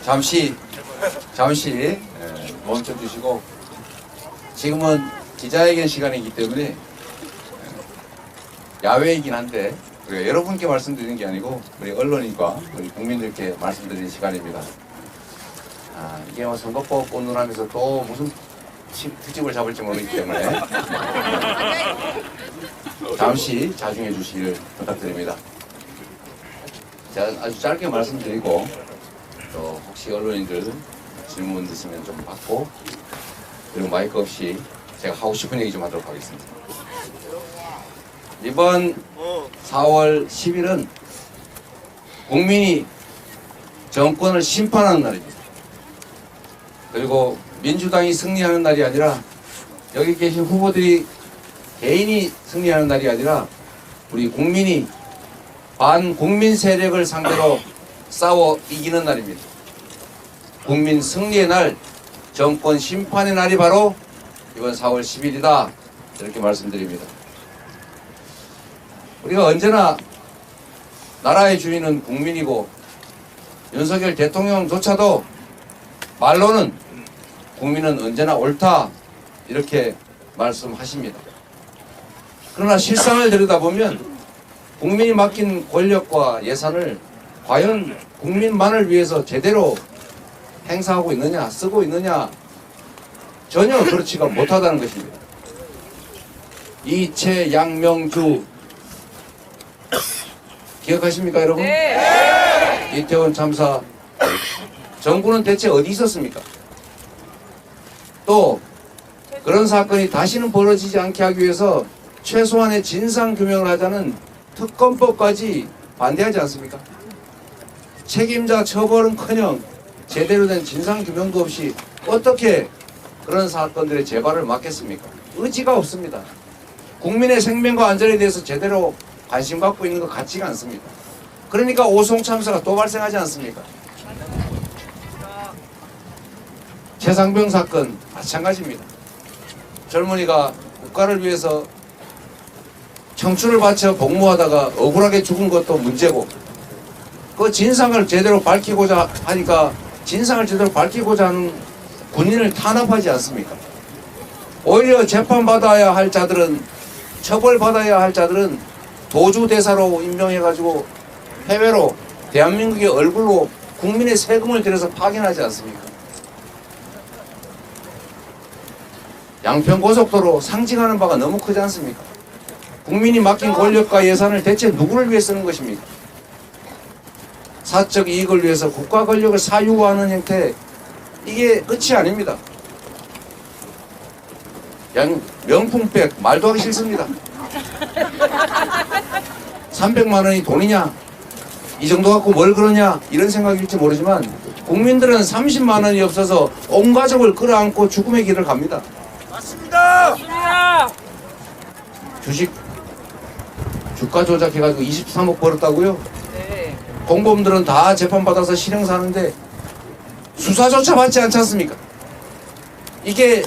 잠시 멈춰주시고, 지금은 기자회견 시간이기 때문에 야외이긴 한데 우리가 여러분께 말씀드리는 게 아니고 우리 언론인과 우리 국민들께 말씀드리는 시간입니다. 이게 뭐 선거법 꽃놀하면서 또 무슨 특집을 잡을지 모르기 때문에 잠시 자중해 주시길 부탁드립니다. 제가 아주 짧게 말씀드리고 또 혹시 언론인들 질문 있으면 좀 받고, 그리고 마이크 없이 제가 하고 싶은 얘기 좀 하도록 하겠습니다. 이번 4월 10일은 국민이 정권을 심판하는 날입니다. 그리고 민주당이 승리하는 날이 아니라, 여기 계신 후보들이 개인이 승리하는 날이 아니라 우리 국민이 반국민 세력을 상대로 싸워 이기는 날입니다. 국민 승리의 날, 정권 심판의 날이 바로 이번 4월 10일이다 이렇게 말씀드립니다. 우리가 언제나 나라의 주인은 국민이고, 윤석열 대통령조차도 말로는 국민은 언제나 옳다 이렇게 말씀하십니다. 그러나 실상을 들여다보면 국민이 맡긴 권력과 예산을 과연 국민만을 위해서 제대로 행사하고 있느냐, 쓰고 있느냐, 전혀 그렇지가 못하다는 것입니다. 이채 양명주 기억하십니까, 여러분? 네. 이태원 참사, 정부는 대체 어디 있었습니까? 또 그런 사건이 다시는 벌어지지 않게 하기 위해서 최소한의 진상규명을 하자는 특검법까지 반대하지 않습니까? 책임자 처벌은커녕 제대로 된 진상규명도 없이 어떻게 그런 사건들의 재발을 막겠습니까? 의지가 없습니다. 국민의 생명과 안전에 대해서 제대로 관심 갖고 있는 것 같지가 않습니다. 그러니까 오송 참사가 또 발생하지 않습니까? 최상병 사건 마찬가지입니다. 젊은이가 국가를 위해서 청춘을 바쳐 복무하다가 억울하게 죽은 것도 문제고, 그 진상을 제대로 밝히고자 하니까 진상을 제대로 밝히고자 하는 군인을 탄압하지 않습니까? 오히려 재판받아야 할 자들은, 처벌받아야 할 자들은 도주대사로 임명해가지고 해외로 대한민국의 얼굴로 국민의 세금을 들여서 파견하지 않습니까? 양평고속도로 상징하는 바가 너무 크지 않습니까? 국민이 맡긴 권력과 예산을 대체 누구를 위해 쓰는 것입니까? 사적 이익을 위해서 국가 권력을 사유화하는 형태, 이게 끝이 아닙니다. 명품백 말도 하기 싫습니다. 300만 원이 돈이냐, 이 정도 갖고 뭘 그러냐, 이런 생각일지 모르지만 국민들은 30만 원이 없어서 온 가족을 끌어안고 죽음의 길을 갑니다. 맞습니다. 주가 조작해가지고 23억 벌었다고요? 네. 공범들은 다 재판받아서 실형 사는데 수사조차 받지 않지 않습니까? 이게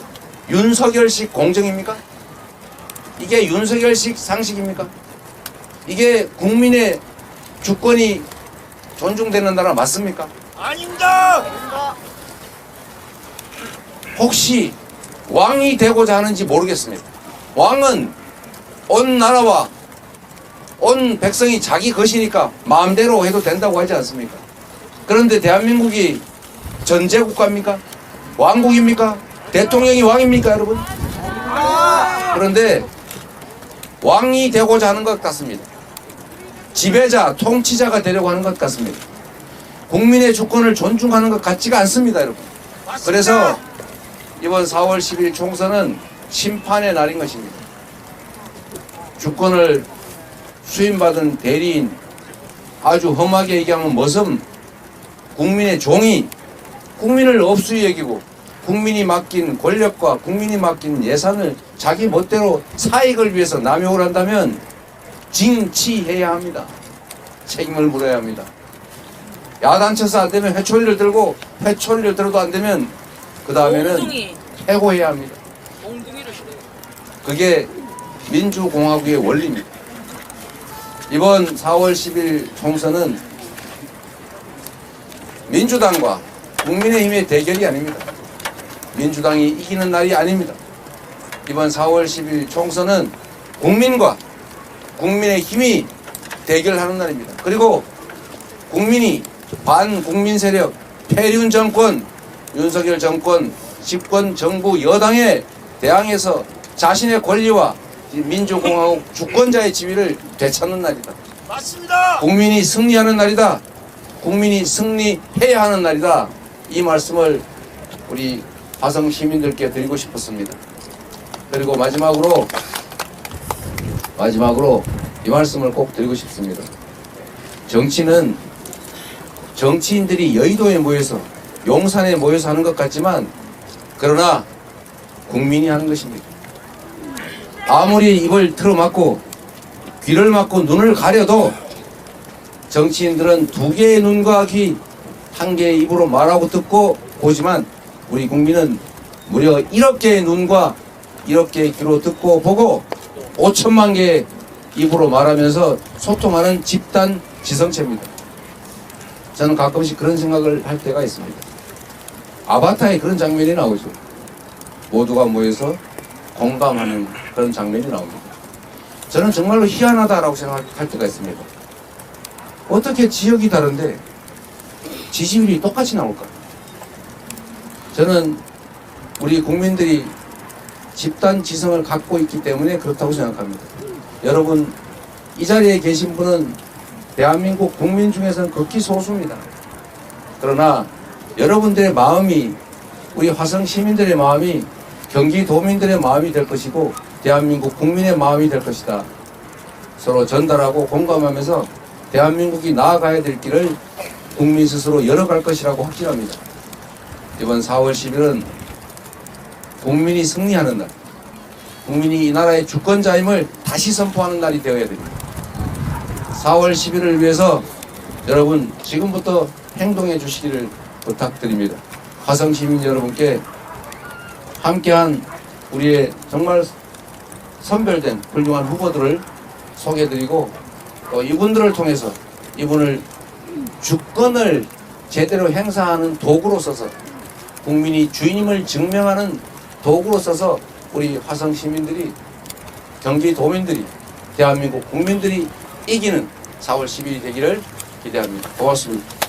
윤석열식 공정입니까? 이게 윤석열식 상식입니까? 이게 국민의 주권이 존중되는 나라 맞습니까? 아닙니다. 혹시 왕이 되고자 하는지 모르겠습니다. 왕은 온 나라와 온 백성이 자기 것이니까 마음대로 해도 된다고 하지 않습니까? 그런데 대한민국이 전제국가입니까? 왕국입니까? 대통령이 왕입니까, 여러분? 그런데 왕이 되고자 하는 것 같습니다. 지배자, 통치자가 되려고 하는 것 같습니다. 국민의 주권을 존중하는 것 같지가 않습니다, 여러분. 그래서 이번 4월 10일 총선은 심판의 날인 것입니다. 주권을 수임받은 대리인, 아주 험하게 얘기하면 머슴, 국민의 종이 국민을 업수히 여기고 국민이 맡긴 권력과 국민이 맡긴 예산을 자기 멋대로 사익을 위해서 남용을 한다면 징치해야 합니다. 책임을 물어야 합니다. 야단 쳐서 안 되면 회초리를 들고, 회초리를 들어도 안 되면 그 다음에는 해고해야 합니다. 그게 민주공화국의 원리입니다. 이번 4월 10일 총선은 민주당과 국민의힘의 대결이 아닙니다. 민주당이 이기는 날이 아닙니다. 이번 4월 10일 총선은 국민과 국민의힘이 대결하는 날입니다. 그리고 국민이 반국민 세력, 폐륜 정권, 윤석열 정권, 집권 정부 여당에 대항해서 자신의 권리와 민주공화국 주권자의 지위를 되찾는 날이다. 맞습니다. 국민이 승리하는 날이다. 국민이 승리해야 하는 날이다. 이 말씀을 우리 화성 시민들께 드리고 싶었습니다. 그리고 마지막으로 이 말씀을 꼭 드리고 싶습니다. 정치는 정치인들이 여의도에 모여서 용산에 모여서 하는 것 같지만 그러나 국민이 하는 것입니다. 아무리 입을 틀어막고 귀를 막고 눈을 가려도 정치인들은 두 개의 눈과 귀, 한 개의 입으로 말하고 듣고 보지만 우리 국민은 무려 1억 개의 눈과 1억 개의 귀로 듣고 보고 5천만 개의 입으로 말하면서 소통하는 집단 지성체입니다. 저는 가끔씩 그런 생각을 할 때가 있습니다. 아바타에 그런 장면이 나오죠. 모두가 모여서 공감하는 그런 장면이 나옵니다. 저는 정말로 희한하다라고 생각할 때가 있습니다. 어떻게 지역이 다른데 지지율이 똑같이 나올까? 저는 우리 국민들이 집단 지성을 갖고 있기 때문에 그렇다고 생각합니다. 여러분, 이 자리에 계신 분은 대한민국 국민 중에서는 극히 소수입니다. 그러나 여러분들의 마음이, 우리 화성 시민들의 마음이 경기도민들의 마음이 될 것이고 대한민국 국민의 마음이 될 것이다. 서로 전달하고 공감하면서 대한민국이 나아가야 될 길을 국민 스스로 열어갈 것이라고 확신합니다. 이번 4월 10일은 국민이 승리하는 날, 국민이 이 나라의 주권자임을 다시 선포하는 날이 되어야 됩니다. 4월 10일을 위해서 여러분 지금부터 행동해 주시기를 부탁드립니다. 화성 시민 여러분께 함께한 우리의 정말 선별된 훌륭한 후보들을 소개해드리고 또 이분들을 통해서 이분을 주권을 제대로 행사하는 도구로 써서 국민이 주인임을 증명하는 도구로 써서 우리 화성 시민들이, 경기도민들이, 대한민국 국민들이 이기는 4월 10일이 되기를 기대합니다. 고맙습니다.